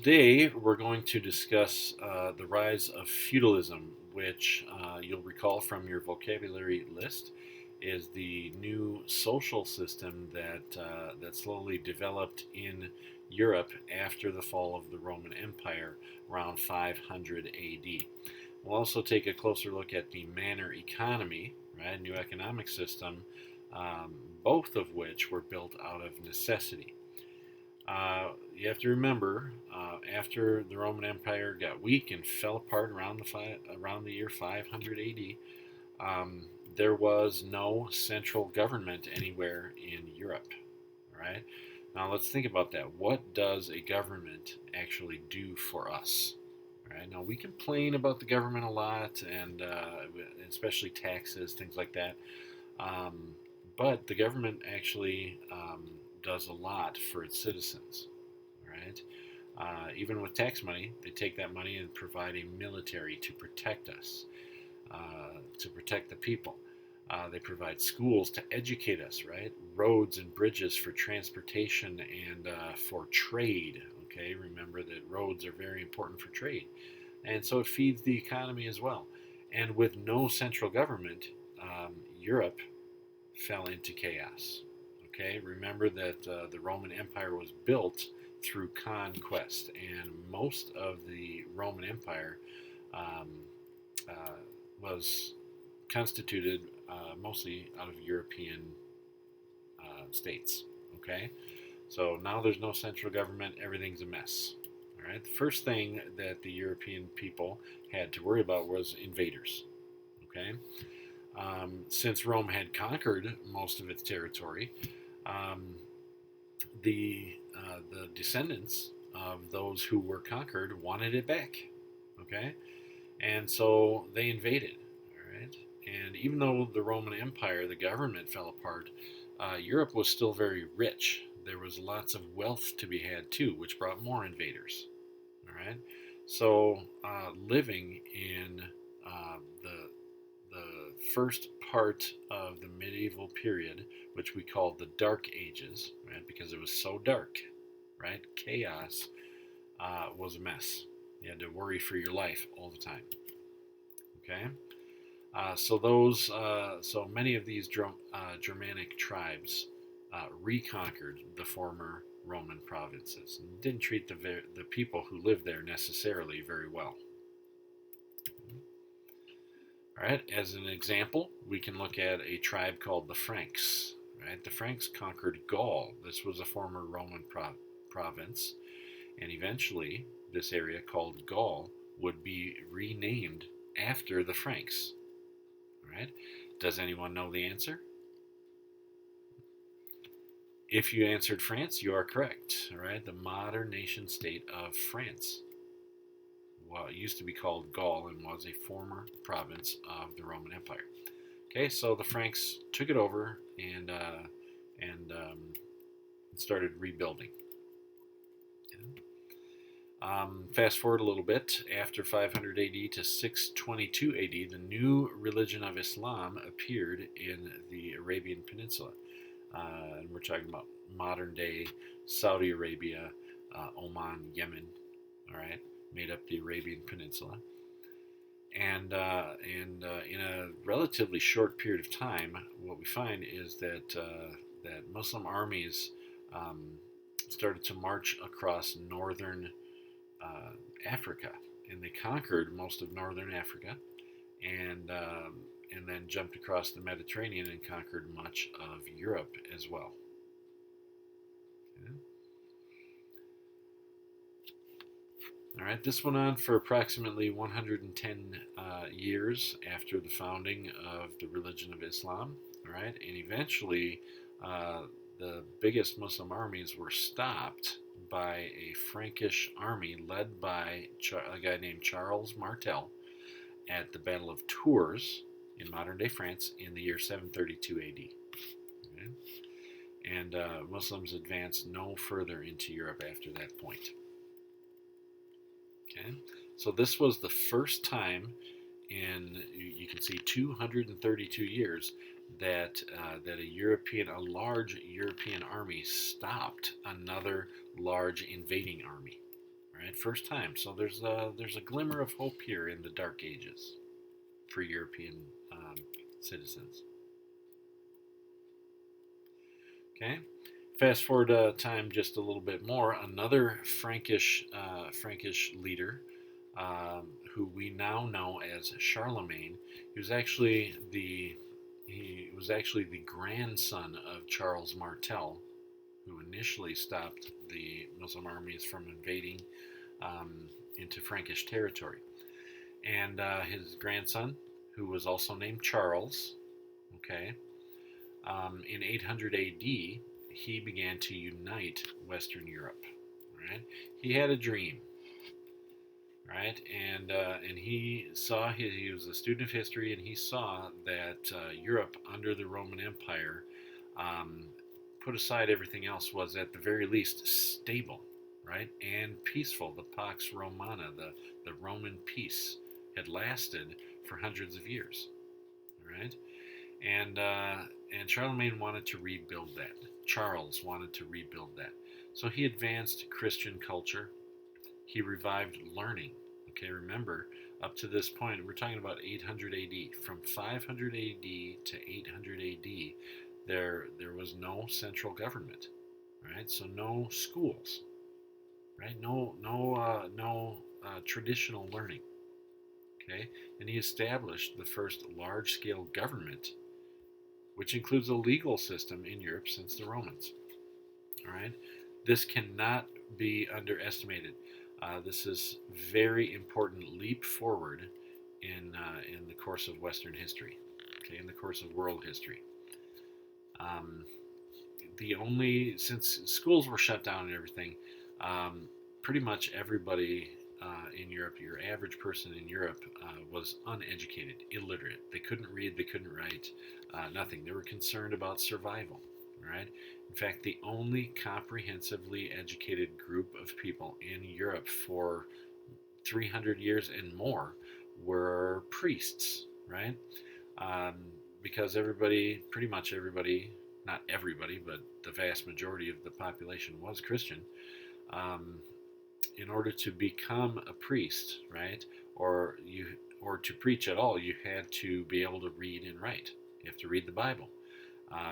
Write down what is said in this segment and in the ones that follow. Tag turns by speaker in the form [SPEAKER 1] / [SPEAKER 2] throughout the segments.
[SPEAKER 1] Today we're going to discuss the rise of feudalism, which you'll recall from your vocabulary list is the new social system that slowly developed in Europe after the fall of the Roman Empire around 500 AD. We'll also take a closer look at the Manor economy, right, new economic system, both of which were built out of necessity. You have to remember, after the Roman Empire got weak and fell apart around the year 500 AD, there was no central government anywhere in Europe. All right. Now let's think about that. What does a government actually do for us? All right. Now we complain about the government a lot, and especially taxes, things like that. Um, but the government actually does a lot for its citizens, right? Even with tax money, they take that money and provide a military to protect us, to protect the people. They provide schools to educate us, right? Roads and bridges for transportation and for trade. Okay, remember that roads are very important for trade, and so it feeds the economy as well. And with no central government, Europe fell into chaos. Okay, remember that the Roman Empire was built through conquest, and most of the Roman Empire um, uh, was constituted mostly out of European states. Okay, so now there's no central government, everything's a mess. All right, the first thing that the European people had to worry about was invaders. Okay, since Rome had conquered most of its territory, um, the descendants of those who were conquered wanted it back. Okay, and so they invaded. All right, and even though the Roman Empire, the government fell apart, Europe was still very rich. There was lots of wealth to be had too, which brought more invaders. All right, so living in the first part of the medieval period, which we call the Dark Ages, right? Because it was so dark, right? Chaos was a mess. You had to worry for your life all the time. Okay, so many of these Germanic tribes reconquered the former Roman provinces and didn't treat the people who lived there necessarily very well. All right, as an example, we can look at a tribe called the Franks. Right, the Franks conquered Gaul. This was a former Roman province, and eventually, this area called Gaul would be renamed after the Franks. All right, does anyone know the answer? If you answered France, you are correct. All right, the modern nation state of France. Well, it used to be called Gaul and was a former province of the Roman Empire. Okay, so the Franks took it over and started rebuilding. Fast forward a little bit, after 500 AD to 622 AD, the new religion of Islam appeared in the Arabian Peninsula. And we're talking about modern day Saudi Arabia, Oman, Yemen, all right, made up the Arabian Peninsula. And in a relatively short period of time, what we find is that Muslim armies um, started to march across northern uh, Africa, and they conquered most of northern Africa, and then jumped across the Mediterranean and conquered much of Europe as well. Okay. All right, this went on for approximately 110 years after the founding of the religion of Islam. All right, and eventually the biggest Muslim armies were stopped by a Frankish army led by a guy named Charles Martel at the Battle of Tours in modern day France in the year 732 AD. Okay? And Muslims advanced no further into Europe after that point. Okay, so this was the first time in, you can see, 232 years that a large European army stopped another large invading army. Right, first time. So there's a glimmer of hope here in the Dark Ages for European um, citizens. Okay, fast forward time just a little bit more. Another Frankish leader, who we now know as Charlemagne. He was actually the grandson of Charles Martel, who initially stopped the Muslim armies from invading um, into Frankish territory. And his grandson, who was also named Charles, okay, in 800 AD, he began to unite Western Europe. Right? He had a dream, right? And he was a student of history, and he saw that Europe under the Roman Empire, um, put aside everything else, was at the very least stable, right, and peaceful. The Pax Romana, the Roman peace, had lasted for hundreds of years, right? And and Charlemagne wanted to rebuild that. Charles wanted to rebuild that. So he advanced Christian culture. He revived learning. Okay, remember, up to this point, we're talking about 800 AD. From 500 AD to 800 AD, there was no central government, right? So no schools, right? No traditional learning. Okay, and he established the first large-scale government, which includes a legal system in Europe since the Romans. All right, this cannot be underestimated. This is very important leap forward in the course of Western history. Okay, in the course of world history. Um, the only since schools were shut down and everything, um, pretty much everybody in Europe, your average person in Europe, was uneducated, illiterate. They couldn't read, they couldn't write, nothing. They were concerned about survival. Right? In fact, the only comprehensively educated group of people in Europe for 300 years and more were priests. Right? um, because everybody, pretty much everybody, not everybody, but the vast majority of the population was Christian. Um, in order to become a priest, right, or you, or to preach at all, you had to be able to read and write. You have to read the Bible.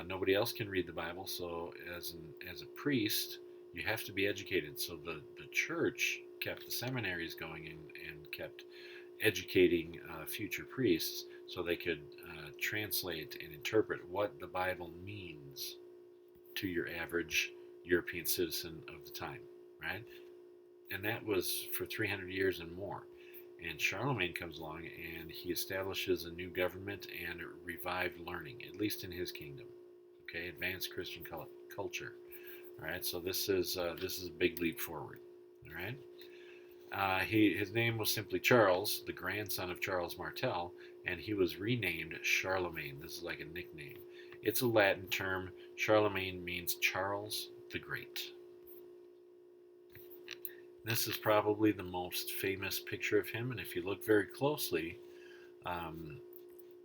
[SPEAKER 1] Nobody else can read the Bible, so as a priest, you have to be educated. So the church kept the seminaries going and kept educating future priests so they could translate and interpret what the Bible means to your average European citizen of the time, right? And that was for 300 years and more. And Charlemagne comes along and he establishes a new government and revived learning, at least in his kingdom. Okay, advanced Christian culture. All right, so this is a big leap forward. All right. His name was simply Charles, the grandson of Charles Martel, and he was renamed Charlemagne. This is like a nickname. It's a Latin term. Charlemagne means Charles the Great. This is probably the most famous picture of him, and if you look very closely, um,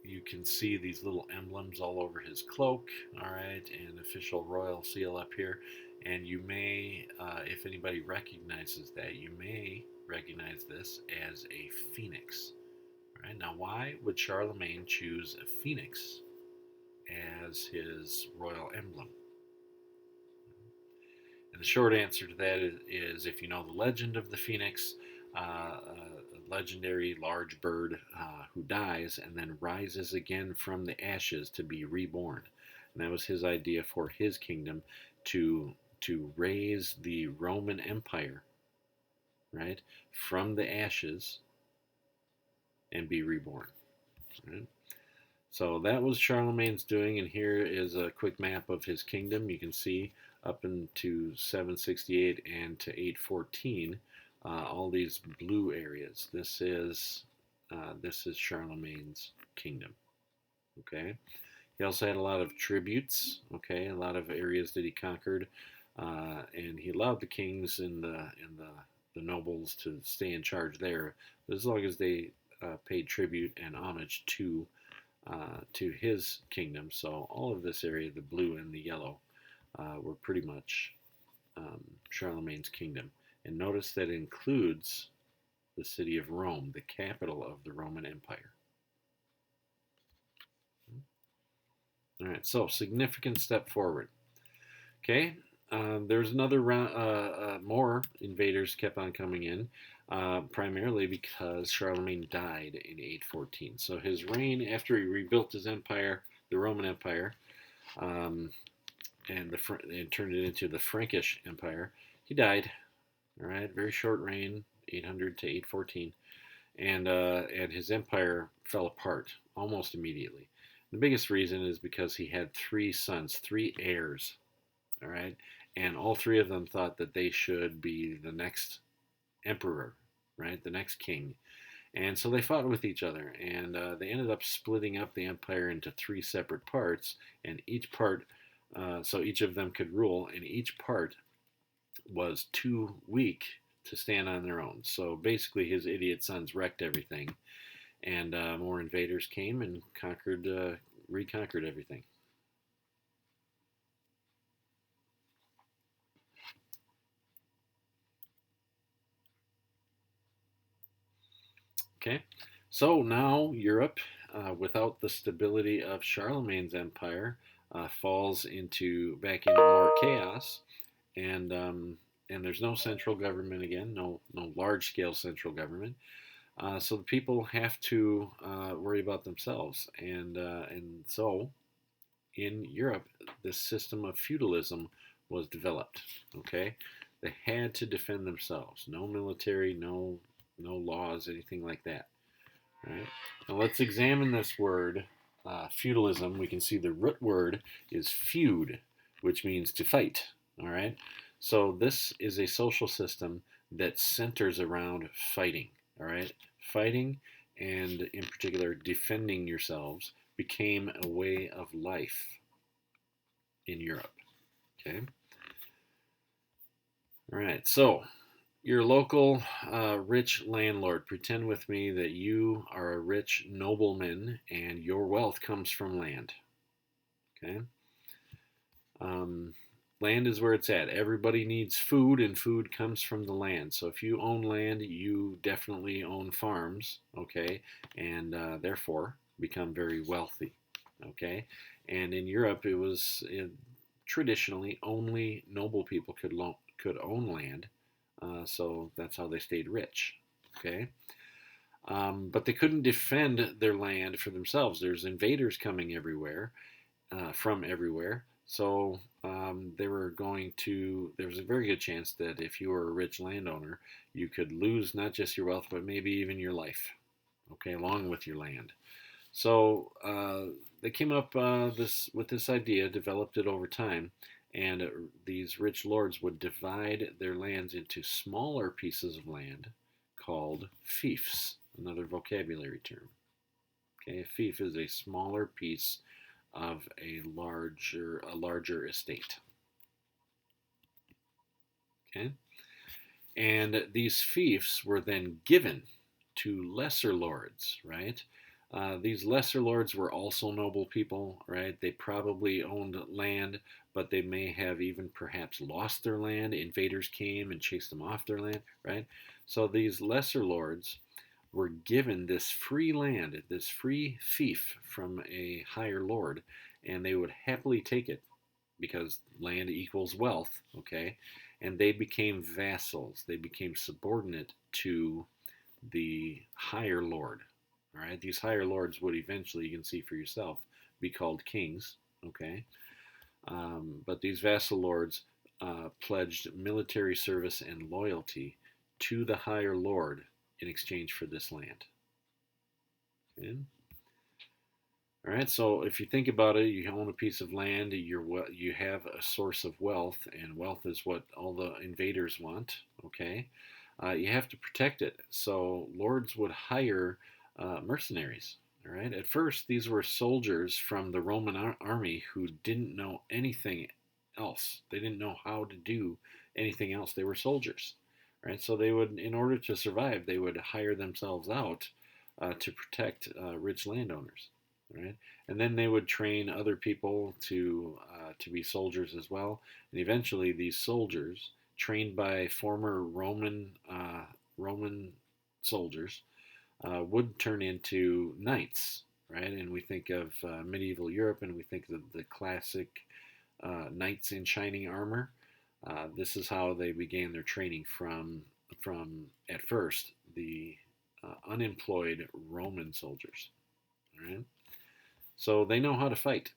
[SPEAKER 1] you can see these little emblems all over his cloak, all right, and official royal seal up here. And you may, if anybody recognizes that, you may recognize this as a phoenix. All right, now why would Charlemagne choose a phoenix as his royal emblem? And the short answer to that is if you know the legend of the phoenix, a legendary large bird who dies and then rises again from the ashes to be reborn. And that was his idea for his kingdom, to raise the Roman Empire, right, from the ashes and be reborn. Right? So that was Charlemagne's doing, and here is a quick map of his kingdom. You can see up into 768 and to 814, all these blue areas. This is Charlemagne's kingdom. Okay. He also had a lot of tributes. Okay, a lot of areas that he conquered, and he allowed the kings and the nobles to stay in charge there, as long as they paid tribute and homage to his kingdom. So all of this area, the blue and the yellow, were pretty much Charlemagne's kingdom. And notice that includes the city of Rome, the capital of the Roman Empire. All right, so significant step forward. Okay, there's another round, more invaders kept on coming in, primarily because Charlemagne died in 814. So his reign, after he rebuilt his empire, the Roman Empire, um, and turned it into the Frankish Empire, he died. All right, very short reign, 800 to 814, and his empire fell apart almost immediately. The biggest reason is because he had three sons, three heirs. All right, and all three of them thought that they should be the next emperor, right, the next king, and so they fought with each other, and they ended up splitting up the empire into three separate parts, and each part, so each of them could rule, and each part was too weak to stand on their own. So basically, his idiot sons wrecked everything, and more invaders came and reconquered everything. Okay, so now Europe, without the stability of Charlemagne's empire, falls back into more chaos, and there's no central government again, no large scale central government. So the people have to worry about themselves, and so in Europe, this system of feudalism was developed. Okay, they had to defend themselves. No military, no laws, anything like that. All right. Now let's examine this word, feudalism. We can see the root word is feud, which means to fight. All right. So this is a social system that centers around fighting. All right. Fighting, and in particular defending yourselves, became a way of life in Europe. Okay. All right. So your local rich landlord. Pretend with me that you are a rich nobleman and your wealth comes from land. Okay. Um, Land is where it's at. Everybody needs food, and food comes from the land. So if you own land, you definitely own farms. Okay. And therefore become very wealthy. Okay. And in Europe, traditionally only noble people could own land, so that's how they stayed rich. Okay, but they couldn't defend their land for themselves. There's invaders coming everywhere, from everywhere. So they were going to. There was a very good chance that if you were a rich landowner, you could lose not just your wealth, but maybe even your life. Okay, along with your land. So they came up with this idea, developed it over time, and these rich lords would divide their lands into smaller pieces of land called fiefs, another vocabulary term. Okay, a fief is a smaller piece of a larger estate. Okay, and these fiefs were then given to lesser lords, right? These lesser lords were also noble people, right? They probably owned land, but they may have even perhaps lost their land. Invaders came and chased them off their land, right? So these lesser lords were given this free land, this free fief from a higher lord, and they would happily take it because land equals wealth, okay? And they became vassals. They became subordinate to the higher lord. All right, these higher lords would eventually, you can see for yourself, be called kings. Okay, but these vassal lords pledged military service and loyalty to the higher lord in exchange for this land. Okay. All right, so if you think about it, you own a piece of land, you have a source of wealth, and wealth is what all the invaders want. Okay, you have to protect it. So lords would hire mercenaries. All right, at first these were soldiers from the Roman army who didn't know anything else. They didn't know how to do anything else. They were soldiers. Right, so they would, in order to survive, they would hire themselves out to protect rich landowners. Right? And then they would train other people to be soldiers as well. And eventually, these soldiers trained by former Roman soldiers, would turn into knights, right? And we think of medieval Europe, and we think of the classic knights in shining armor. This is how they began their training from at first the unemployed Roman soldiers. All right, so they know how to fight.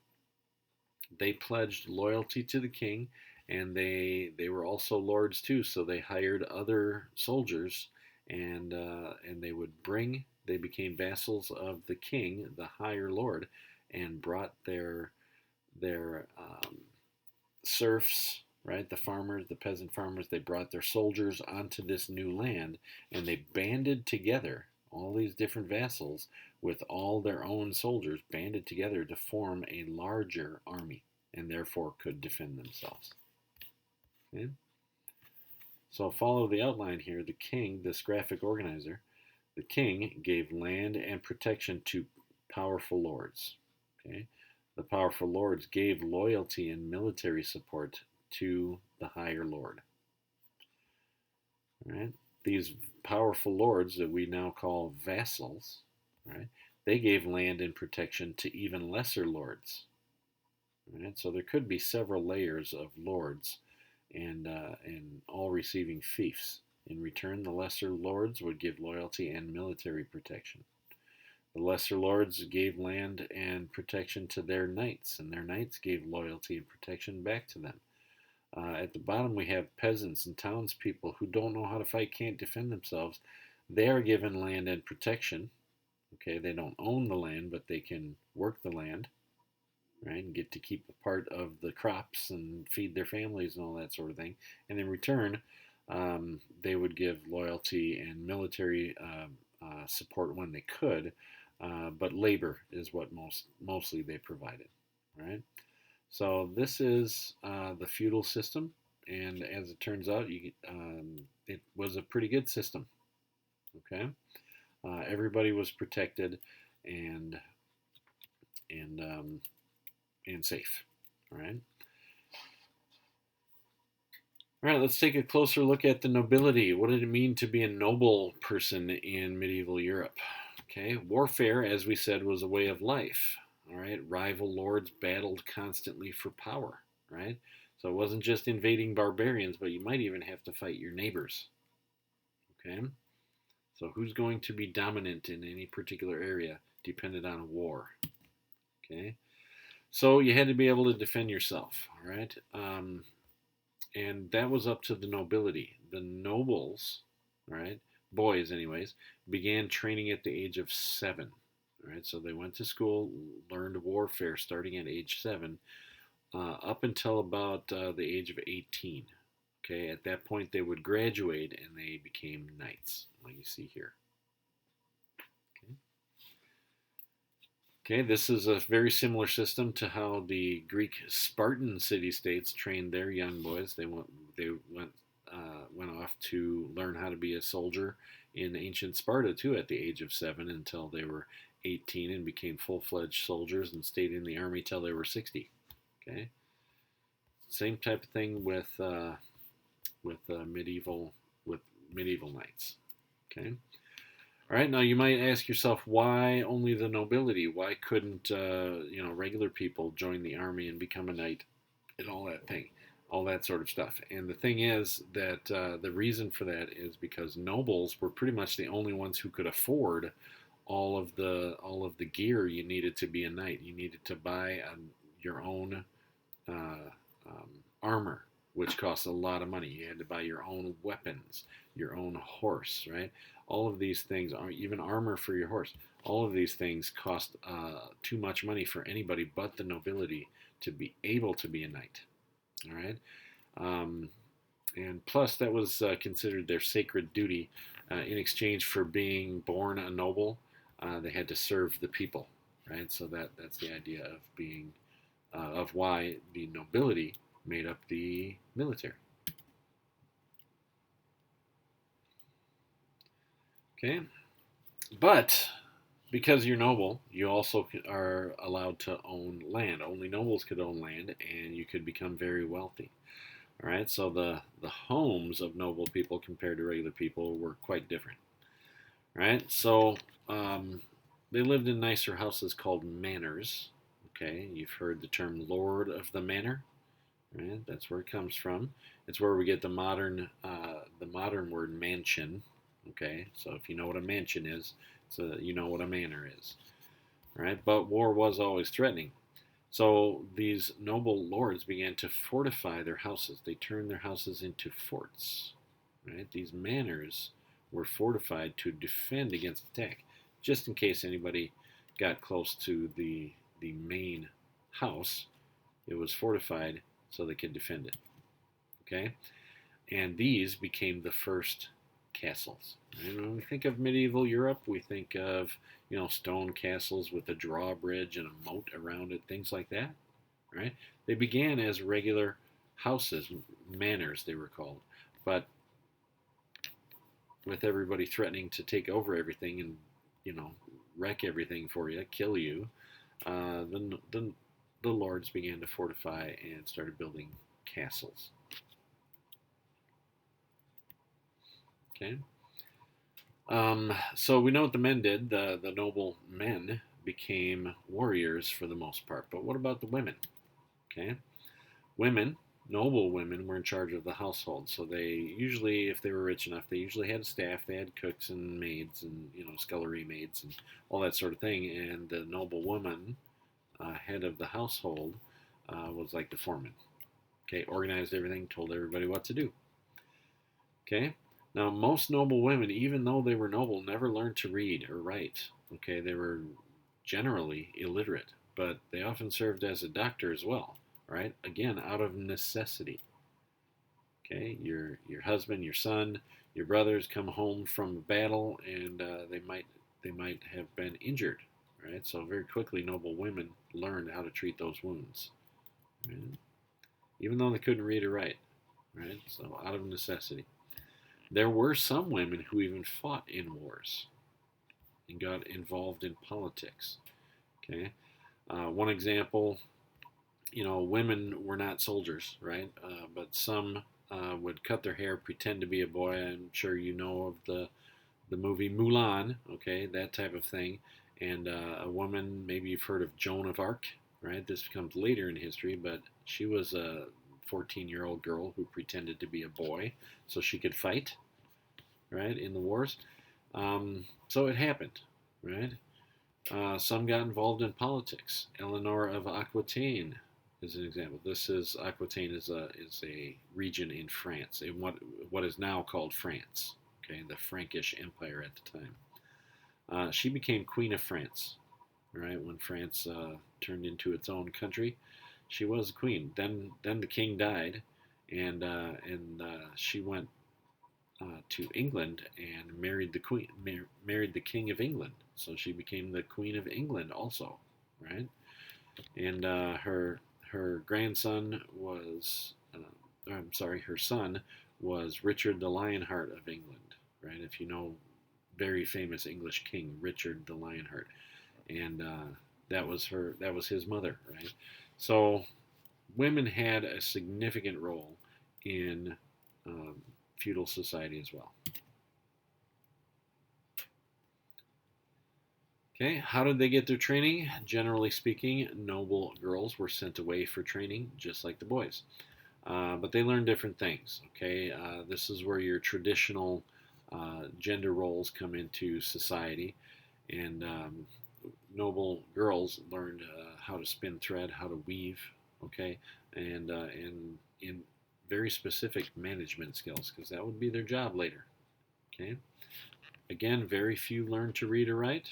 [SPEAKER 1] They pledged loyalty to the king, and they were also lords too. So they hired other soldiers, and they became vassals of the king, the higher lord, and brought their serfs, right, the farmers, the peasant farmers. They brought their soldiers onto this new land, and they banded together. All these different vassals with all their own soldiers banded together to form a larger army, and therefore could defend themselves. Okay? So follow the outline here. The king, this graphic organizer, the king gave land and protection to powerful lords. Okay? The powerful lords gave loyalty and military support to the higher lord. Right? These powerful lords that we now call vassals, right? They gave land and protection to even lesser lords. Right? So there could be several layers of lords, and all receiving fiefs. In return, the lesser lords would give loyalty and military protection. The lesser lords gave land and protection to their knights, and their knights gave loyalty and protection back to them. At the bottom, we have peasants and townspeople who don't know how to fight, can't defend themselves. They are given land and protection. Okay, they don't own the land, but they can work the land, right, and get to keep a part of the crops and feed their families and all that sort of thing. And in return, they would give loyalty and military support when they could, but labor is what mostly they provided, right? So this is the feudal system, and as it turns out, it was a pretty good system. Okay, everybody was protected and and um, and safe. All right. All right, let's take a closer look at the nobility. What did it mean to be a noble person in medieval Europe? Okay, warfare, as we said, was a way of life. All right, rival lords battled constantly for power. Right, so it wasn't just invading barbarians, but you might even have to fight your neighbors. Okay, so who's going to be dominant in any particular area depended on war. Okay, so you had to be able to defend yourself. All right, and that was up to the nobility. The nobles, right, boys anyways, began training at the age of 7. All right, so they went to school, learned warfare starting at age 7, up until about the age of 18. Okay, at that point they would graduate and they became knights, like you see here. Okay. Okay, this is a very similar system to how the Greek Spartan city-states trained their young boys. They went off to learn how to be a soldier in ancient Sparta too at the age of 7 until they were 18 and became full-fledged soldiers and stayed in the army till they were 60. Okay, same type of thing with medieval knights. Okay. All right, now you might ask yourself, why only the nobility? Why couldn't regular people join the army and become a knight and all that sort of stuff? And the thing is that the reason for that is because nobles were pretty much the only ones who could afford all of the gear you needed to be a knight. You needed to buy your own armor, which costs a lot of money. You had to buy your own weapons, your own horse, right? All of these things, even armor for your horse, all of these things cost too much money for anybody but the nobility to be able to be a knight. All right, and plus that was considered their sacred duty. In exchange for being born a noble, they had to serve the people, right? So that's the idea of being of why the nobility made up the military. Okay, but because you're noble, you also are allowed to own land. Only nobles could own land, and you could become very wealthy. All right, so the homes of noble people compared to regular people were quite different. All right, so um, they lived in nicer houses called manors. Okay, you've heard the term Lord of the Manor. Right, that's where it comes from. It's where we get the modern word mansion. Okay, so if you know what a mansion is, so you know what a manor is. Right, but war was always threatening. So these noble lords began to fortify their houses. They turned their houses into forts. Right, these manors were fortified to defend against attack, just in case anybody got close to the main house. It was fortified so they could defend it. Okay, and these became the first castles. And when we think of medieval Europe, we think of stone castles with a drawbridge and a moat around it, things like that. Right? They began as regular houses, manors they were called, but with everybody threatening to take over everything and you know wreck everything for you, kill you, the lords began to fortify and started building castles. Okay. So we know what the men did. The noble men became warriors for the most part. But what about the women? Okay. Women, noble women, were in charge of the household. So they usually, if they were rich enough, they usually had a staff. They had cooks and maids and scullery maids and all that sort of thing. And the noble woman, head of the household, was like the foreman. Okay, organized everything, told everybody what to do. Okay, now most noble women, even though they were noble, never learned to read or write. Okay, they were generally illiterate, but they often served as a doctor as well. Right, again, out of necessity. Okay, your husband, your son, your brothers come home from a battle, and they might have been injured. Right, so very quickly, noble women learned how to treat those wounds. Right? Even though they couldn't read or write. Right, so out of necessity. There were some women who even fought in wars and got involved in politics. Okay, one example, women were not soldiers, right? But some would cut their hair, pretend to be a boy. I'm sure you know of the movie Mulan, okay, that type of thing. And a woman, maybe you've heard of Joan of Arc, right? This comes later in history, but she was a 14-year-old girl who pretended to be a boy so she could fight, right, in the wars. So it happened, right? Some got involved in politics. Eleanor of Aquitaine is an example. This is Aquitaine is a region in France, in what is now called France. Okay, the Frankish Empire at the time. She became Queen of France, right? When France turned into its own country, she was queen. Then the king died, and she went to England and married the queen, married the king of England. So she became the Queen of England also, right? And her grandson was, I'm sorry, her son was Richard the Lionheart of England, right? If you know, very famous English king Richard the Lionheart, and that was his mother, right? So women had a significant role in um, feudal society as well. Okay, how did they get their training? Generally speaking, noble girls were sent away for training, just like the boys. But they learned different things. Okay, this is where your traditional gender roles come into society, and noble girls learned how to spin thread, how to weave. Okay, and in very specific management skills, because that would be their job later. Okay, again, very few learned to read or write.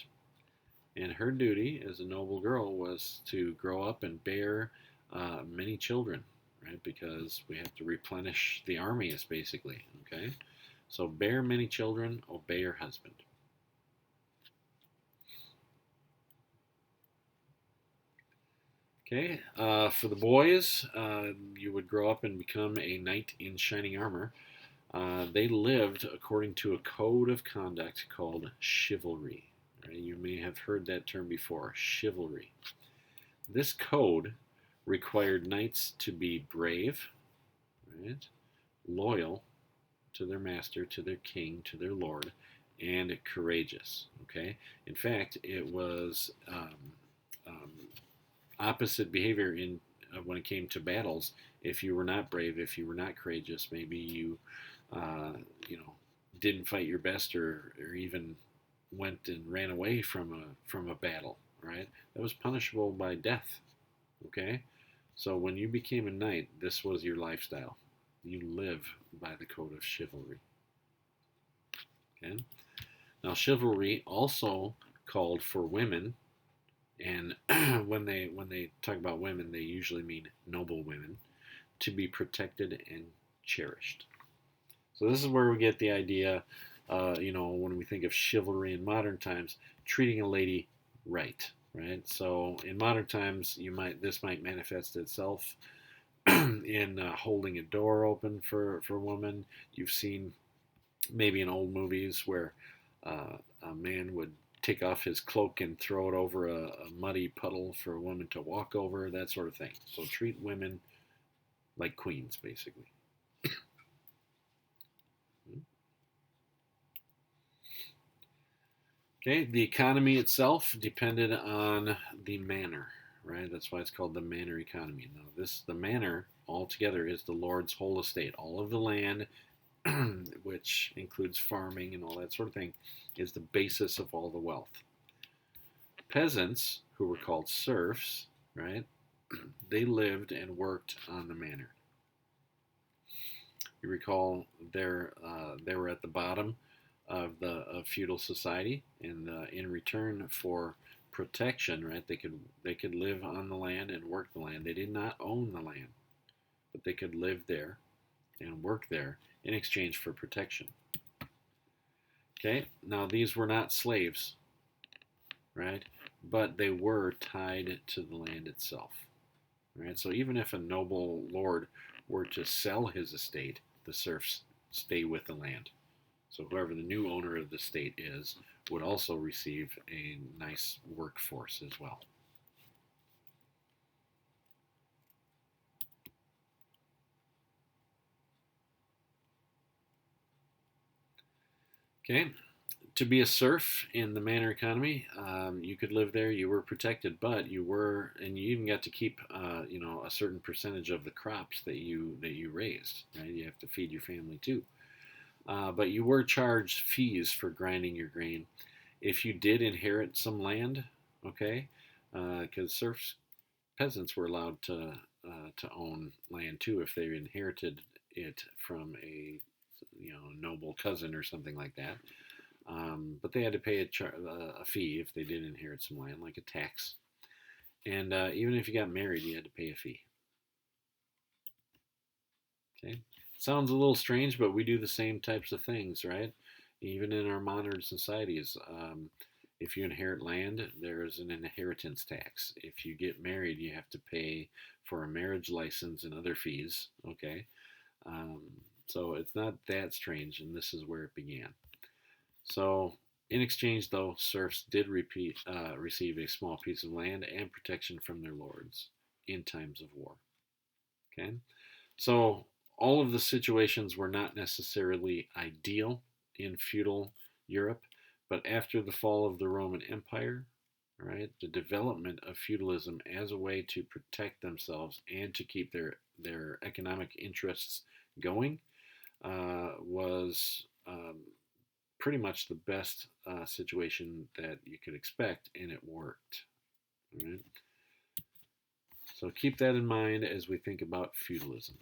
[SPEAKER 1] And her duty as a noble girl was to grow up and bear many children, right? Because we have to replenish the armies, basically. Okay, so bear many children, obey your husband. Okay, for the boys, you would grow up and become a knight in shining armor. They lived according to a code of conduct called chivalry. Right? You may have heard that term before, chivalry. This code required knights to be brave, right? Loyal to their master, to their king, to their lord, and courageous. Okay, in fact, it was um, opposite behavior in when it came to battles. If you were not brave, if you were not courageous, maybe you, uh, you know, didn't fight your best, or even went and ran away from a battle. Right, that was punishable by death. Okay, so when you became a knight, this was your lifestyle. You live by the code of chivalry. Okay, now chivalry also called for women, and when they talk about women, they usually mean noble women, to be protected and cherished. So this is where we get the idea, when we think of chivalry in modern times, treating a lady right, right? So in modern times, this might manifest itself in holding a door open for a woman. You've seen maybe in old movies where a man would take off his cloak and throw it over a muddy puddle for a woman to walk over, that sort of thing. So treat women like queens, basically. Okay, the economy itself depended on the manor, right? That's why it's called the manor economy. Now, the manor altogether is the lord's whole estate. All of the land, which includes farming and all that sort of thing, is the basis of all the wealth. Peasants, who were called serfs, right? They lived and worked on the manor. You recall they were at the bottom of feudal society, and in return for protection, right? They could live on the land and work the land. They did not own the land, but they could live there and work there in exchange for protection. Okay, now these were not slaves, right? But they were tied to the land itself, right? So even if a noble lord were to sell his estate, the serfs stay with the land. So whoever the new owner of the state is would also receive a nice workforce as well. Okay, to be a serf in the manor economy, you could live there. You were protected, but and you even got to keep, a certain percentage of the crops that you raised. Right, you have to feed your family too. But you were charged fees for grinding your grain. If you did inherit some land, okay, because serfs peasants were allowed to own land too if they inherited it from a noble cousin or something like that. But they had to pay a fee if they did inherit some land, like a tax. And even if you got married, you had to pay a fee. Okay, sounds a little strange, but we do the same types of things, right? Even in our modern societies, if you inherit land, there's an inheritance tax. If you get married, you have to pay for a marriage license and other fees. Okay, um, so it's not that strange, and this is where it began. So, in exchange, though, serfs did receive a small piece of land and protection from their lords in times of war. Okay, so all of the situations were not necessarily ideal in feudal Europe, but after the fall of the Roman Empire, right, the development of feudalism as a way to protect themselves and to keep their economic interests going was pretty much the best situation that you could expect, and it worked. All right? So keep that in mind as we think about feudalism.